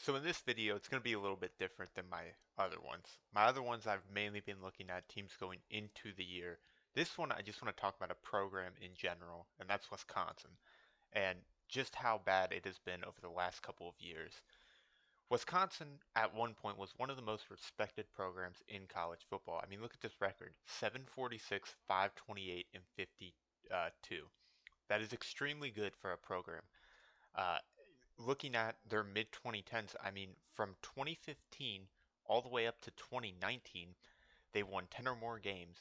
So in this video, it's going to be a little bit different than my other ones. My other ones, I've mainly been looking at teams going into the year. This one, I just want to talk about a program in general, and that's Wisconsin, and just how bad it has been over the last couple of years. Wisconsin, at one point, was one of the most respected programs in college football. I mean, look at this record: 746, 528, and 52. That is extremely good for a program. Uh, Looking at their mid 2010s, I mean, from 2015 all the way up to 2019, they won 10 or more games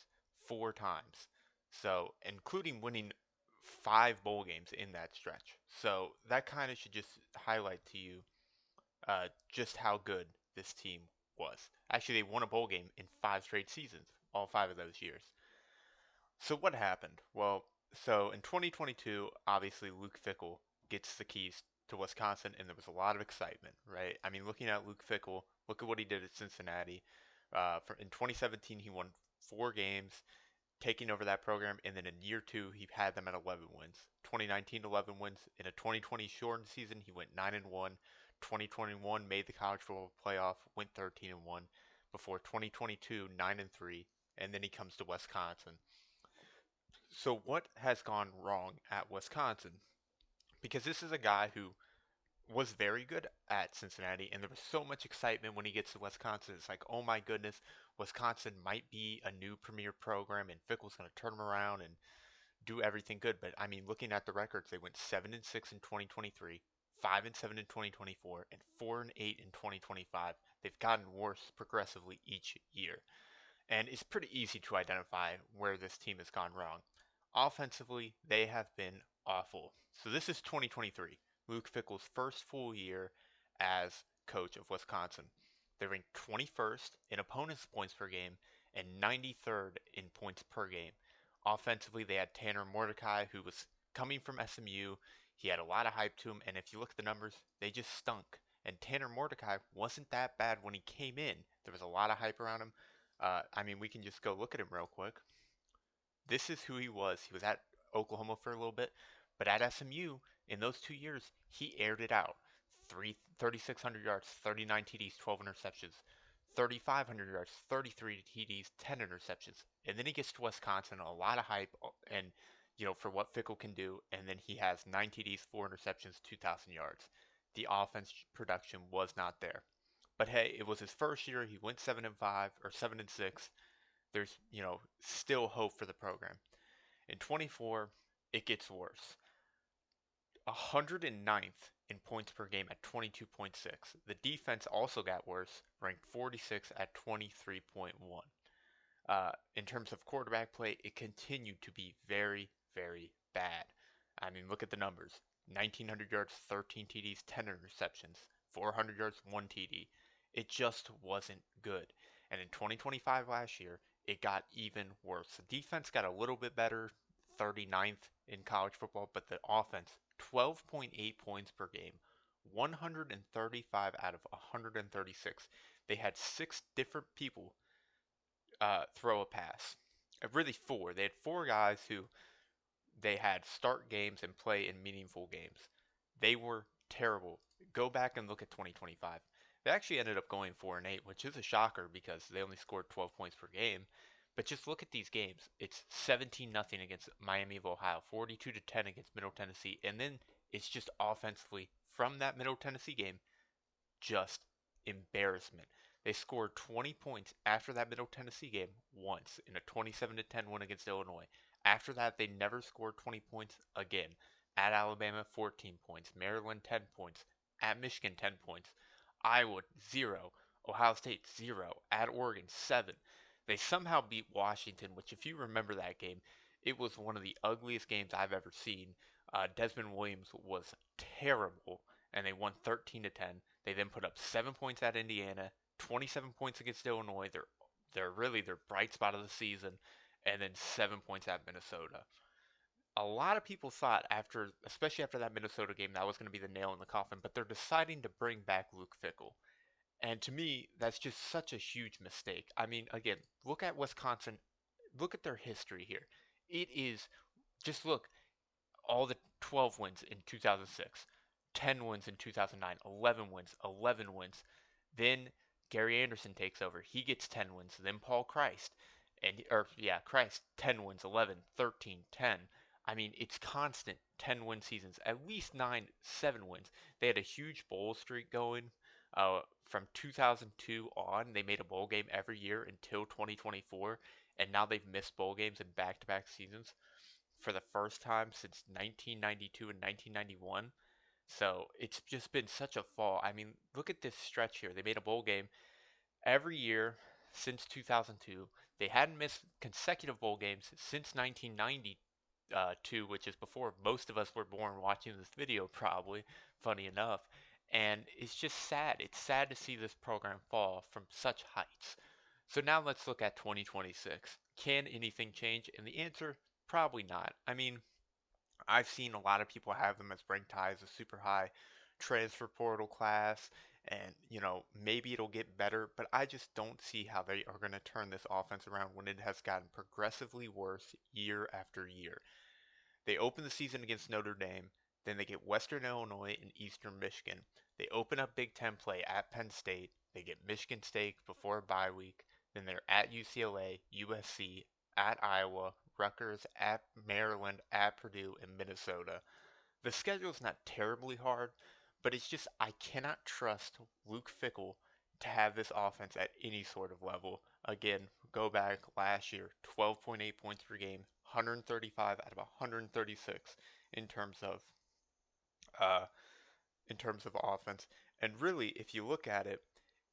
4 times. So, including winning 5 bowl games in that stretch. So, that kind of should just highlight to you just how good this team was. Actually, they won a bowl game in 5 straight seasons, all 5 of those years. So what happened? Well, so in 2022, obviously Luke Fickell gets the keys to Wisconsin, and there was a lot of excitement, right? I mean, looking at Luke Fickell, look at what he did at Cincinnati. In 2017, he won 4 games, taking over that program, and then in year two, he had them at 11 wins. 2019, 11 wins. In a 2020 shortened season, he went 9-1. 2021 made the college football playoff, went 13-1. Before 2022, 9-3, and then he comes to Wisconsin. So what has gone wrong at Wisconsin? Because this is a guy who was very good at Cincinnati, and there was so much excitement when he gets to Wisconsin. It's like, oh my goodness, Wisconsin might be a new premier program, and Fickell's going to turn them around and do everything good. But I mean, looking at the records, they went 7-6 in 2023, 5-7 in 2024, and 4-8 in 2025. They've gotten worse progressively each year. And it's pretty easy to identify where this team has gone wrong. Offensively, they have been awful. So this is 2023, Luke Fickell's first full year as coach of Wisconsin. They ranked 21st in opponents' points per game and 93rd in points per game. Offensively, they had Tanner Mordecai, who was coming from SMU. He had a lot of hype to him, and if you look at the numbers, they just stunk. And Tanner Mordecai wasn't that bad when he came in. There was a lot of hype around him. I mean, we can just go look at him real quick. This is who he was. He was at Oklahoma for a little bit, but at SMU in those 2 years, he aired it out. 3,600 yards, 39 TDs, 12 interceptions, 3,500 yards, 33 TDs, 10 interceptions. And then he gets to Wisconsin, a lot of hype, and for what Fickell can do. And then he has 9 TDs, 4 interceptions, 2,000 yards. The offense production was not there. But hey, it was his first year. He went 7-5 or 7-6. There's still hope for the program. In 24, it gets worse. 109th in points per game at 22.6. The defense also got worse, ranked 46 at 23.1. In terms of quarterback play, it continued to be very, very bad. I mean, look at the numbers: 1,900 yards, 13 TDs, 10 interceptions, 400 yards, 1 TD. It just wasn't good. And in 2025 last year, it got even worse. The defense got a little bit better, 39th in college football, but the offense, 12.8 points per game, 135 out of 136. They had 6 different people throw a pass. Really four. They had 4 guys who they had start games and play in meaningful games. They were terrible. Go back and look at 2025. They actually ended up going 4-8, which is a shocker because they only scored 12 points per game. But just look at these games. It's 17-0 against Miami of Ohio, 42-10 against Middle Tennessee, and then it's just offensively from that Middle Tennessee game, just embarrassment. They scored 20 points after that Middle Tennessee game once in a 27-10 win against Illinois. After that, they never scored 20 points again. At Alabama, 14 points. Maryland, 10 points. At Michigan, 10 points. Iowa, 0. Ohio State, 0. At Oregon, 7. They somehow beat Washington, which, if you remember that game, it was one of the ugliest games I've ever seen. Desmond Williams was terrible, and they won 13-10. They then put up 7 points at Indiana, 27 points against Illinois. They're really their bright spot of the season, and then 7 points at Minnesota. A lot of people thought after, especially after that Minnesota game, that was going to be the nail in the coffin. But they're deciding to bring back Luke Fickell, and to me, that's just such a huge mistake. I mean, again, look at Wisconsin. Look at their history here. It is just look all the 12 wins in 2006. 10 wins in 2009, 11 wins, 11 wins. Then Gary Anderson takes over. He gets 10 wins. Then Paul Christ, Christ, 10 wins, 11, 13, 10. I mean, it's constant 10 win seasons, at least 9, 7 wins. They had a huge bowl streak going from 2002 on. They made a bowl game every year until 2024, and now they've missed bowl games in back to back seasons for the first time since 1992 and 1991. So it's just been such a fall. I mean, look at this stretch here. They made a bowl game every year since 2002. They hadn't missed consecutive bowl games since 1992, which is before most of us were born watching this video, probably, funny enough. And it's just sad. It's sad to see this program fall from such heights. So now let's look at 2026. Can anything change? And the answer, probably not. I mean, I've seen a lot of people have them as ranked high as a super high transfer portal class, and maybe it'll get better, but I just don't see how they are going to turn this offense around when it has gotten progressively worse year after year. They open the season against Notre Dame, then they get Western Illinois and Eastern Michigan. They open up Big Ten play at Penn State. They get Michigan State before a bye week. Then they're at UCLA, USC, at Iowa, Rutgers, at Maryland, at Purdue, and Minnesota. The schedule's not terribly hard, but it's just I cannot trust Luke Fickell to have this offense at any sort of level. Again, go back last year, 12.8 points per game, 135 out of 136 in terms of uh, offense. And really, if you look at it,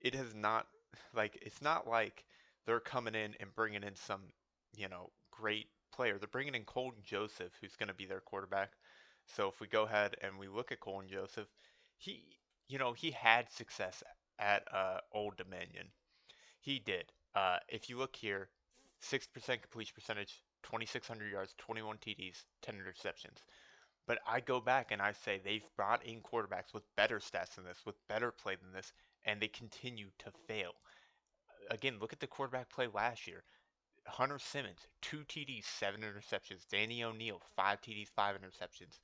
it has not it's not like they're coming in and bringing in some, great player. They're bringing in Colton Joseph, who's going to be their quarterback. So if we go ahead and we look at Colton Joseph, he had success at Old Dominion. He did. If you look here, 6% completion percentage, 2,600 yards, 21 TDs, 10 interceptions. But I go back and I say they've brought in quarterbacks with better stats than this, with better play than this, and they continue to fail. Again, look at the quarterback play last year. Hunter Simmons, 2 TDs, 7 interceptions. Danny O'Neal, 5 TDs, 5 interceptions.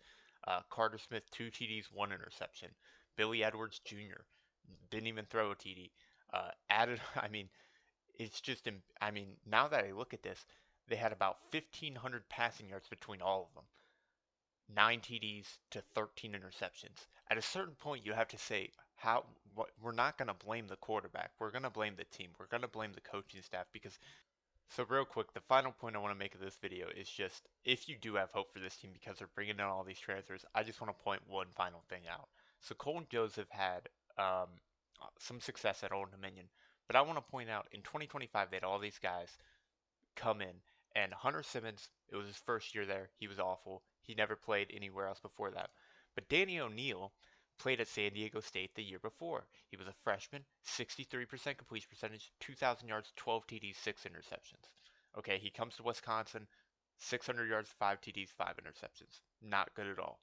Carter Smith, 2 TDs, 1 interception. Billy Edwards Jr. didn't even throw a TD. I mean, it's just, I mean, now that I look at this, they had about 1,500 passing yards between all of them. 9 TDs to 13 interceptions. At a certain point, you have to say, we're not going to blame the quarterback. We're going to blame the team. We're going to blame the coaching staff because. So real quick, the final point I want to make of this video is just if you do have hope for this team because they're bringing in all these transfers, I just want to point one final thing out. So Colton Joseph had some success at Old Dominion, but I want to point out in 2025 they had all these guys come in. And Hunter Simmons, it was his first year there. He was awful. He never played anywhere else before that. But Danny O'Neal played at San Diego State the year before. He was a freshman, 63% completion percentage, 2,000 yards, 12 TDs, 6 interceptions. Okay, he comes to Wisconsin, 600 yards, 5 TDs, 5 interceptions. Not good at all.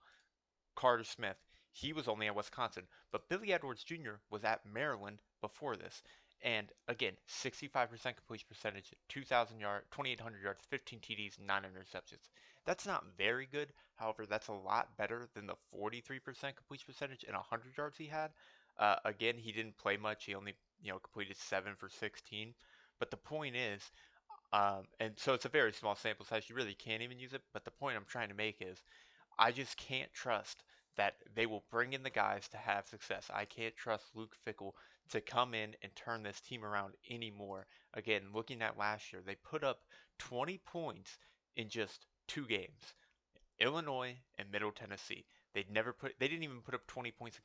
Carter Smith, he was only at Wisconsin, but Billy Edwards Jr. was at Maryland before this. And again, 65% completion percentage, 2,000 yards, 2,800 yards, 15 TDs, 9 interceptions. That's not very good. However, that's a lot better than the 43% completion percentage and 100 yards he had. Again, he didn't play much. He only, completed 7 for 16. But the point is, and so it's a very small sample size. You really can't even use it. But the point I'm trying to make is I just can't trust that they will bring in the guys to have success. I can't trust Luke Fickell to come in and turn this team around anymore. Again, looking at last year, they put up 20 points in just 2 games. Illinois and Middle Tennessee. They didn't even put up 20 points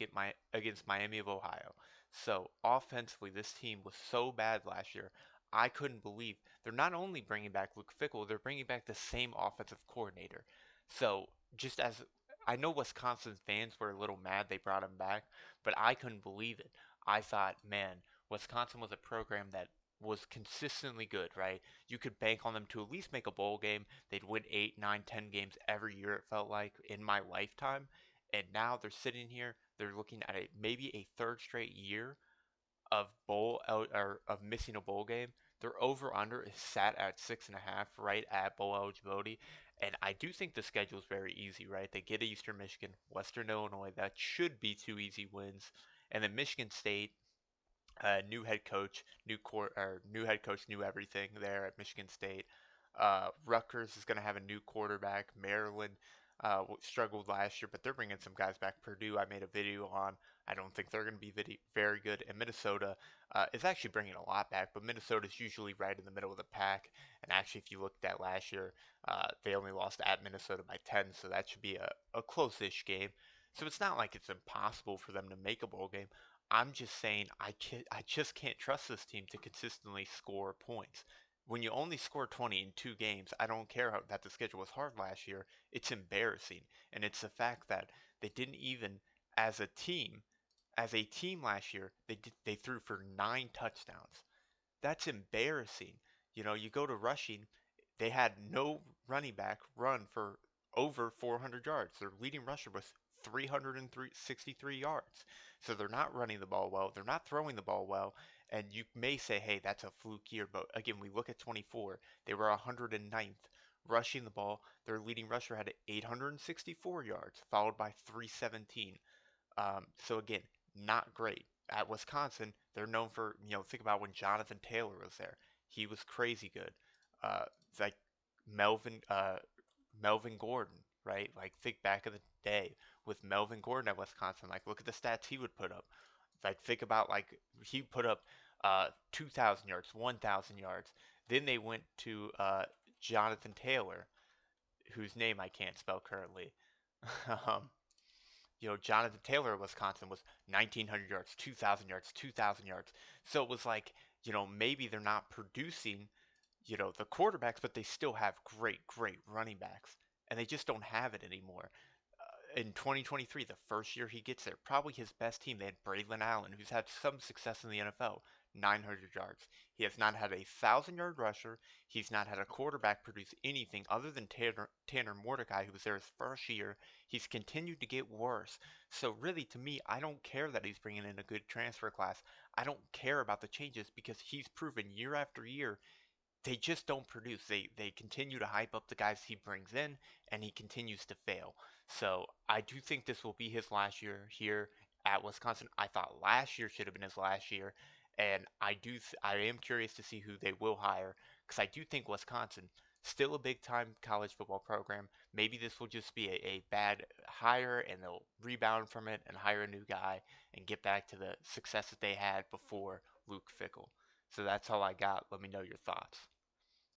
against Miami of Ohio. So offensively, this team was so bad last year. I couldn't believe they're not only bringing back Luke Fickell, they're bringing back the same offensive coordinator. So just as I know Wisconsin fans were a little mad they brought him back, but I couldn't believe it. I thought, man, Wisconsin was a program that was consistently good, right? You could bank on them to at least make a bowl game. They'd win 8, 9, 10 games every year, it felt like, in my lifetime. And now they're sitting here, they're looking at maybe a third straight year of bowl or of missing a bowl game. Their over under is sat at 6.5, right at bowl eligibility. And I do think the schedule is very easy, right? They get Eastern Michigan, Western Illinois. That should be two easy wins. And then Michigan State, new head coach, new head coach, new everything there at Michigan State. Rutgers is going to have a new quarterback. Maryland struggled last year, but they're bringing some guys back. Purdue, I made a video on. I don't think they're going to be very good. And Minnesota is actually bringing a lot back, but Minnesota is usually right in the middle of the pack. And actually, if you looked at last year, they only lost at Minnesota by 10, so that should be a close-ish game. So it's not like it's impossible for them to make a bowl game. I'm just saying I just can't trust this team to consistently score points. When you only score 20 in two games, I don't care that the schedule was hard last year. It's embarrassing, and it's the fact that they didn't even, as a team, last year, they threw for 9 touchdowns. That's embarrassing. You go to rushing, they had no running back run for over 400 yards. Their leading rusher was 363 yards. So they're not running the ball well. They're not throwing the ball well. And you may say, hey, that's a fluke year. But again, we look at 24. They were 109th rushing the ball. Their leading rusher had 864 yards, followed by 317. So again, not great. At Wisconsin, they're known for, think about when Jonathan Taylor was there. He was crazy good. Like Melvin, Melvin Gordon, right? Like think back in the day with Melvin Gordon at Wisconsin. Like look at the stats he would put up. Like think about like he put up 2,000 yards, 1,000 yards. Then they went to Jonathan Taylor, whose name I can't spell currently. um, Jonathan Taylor of Wisconsin was 1,900 yards, 2,000 yards, 2,000 yards. So it was like, maybe they're not producing, the quarterbacks, but they still have great running backs. And they just don't have it anymore. In 2023, the first year he gets there, probably his best team, they had Braylon Allen, who's had some success in the NFL, 900 yards. He has not had a 1,000-yard rusher. He's not had a quarterback produce anything other than Tanner Mordecai, who was there his first year. He's continued to get worse. So really, to me, I don't care that he's bringing in a good transfer class. I don't care about the changes because he's proven year after year they just don't produce. They continue to hype up the guys he brings in, and he continues to fail. So I do think this will be his last year here at Wisconsin. I thought last year should have been his last year, and I am curious to see who they will hire because I do think Wisconsin still a big time college football program. Maybe this will just be a bad hire, and they'll rebound from it and hire a new guy and get back to the success that they had before Luke Fickle. So that's all I got. Let me know your thoughts.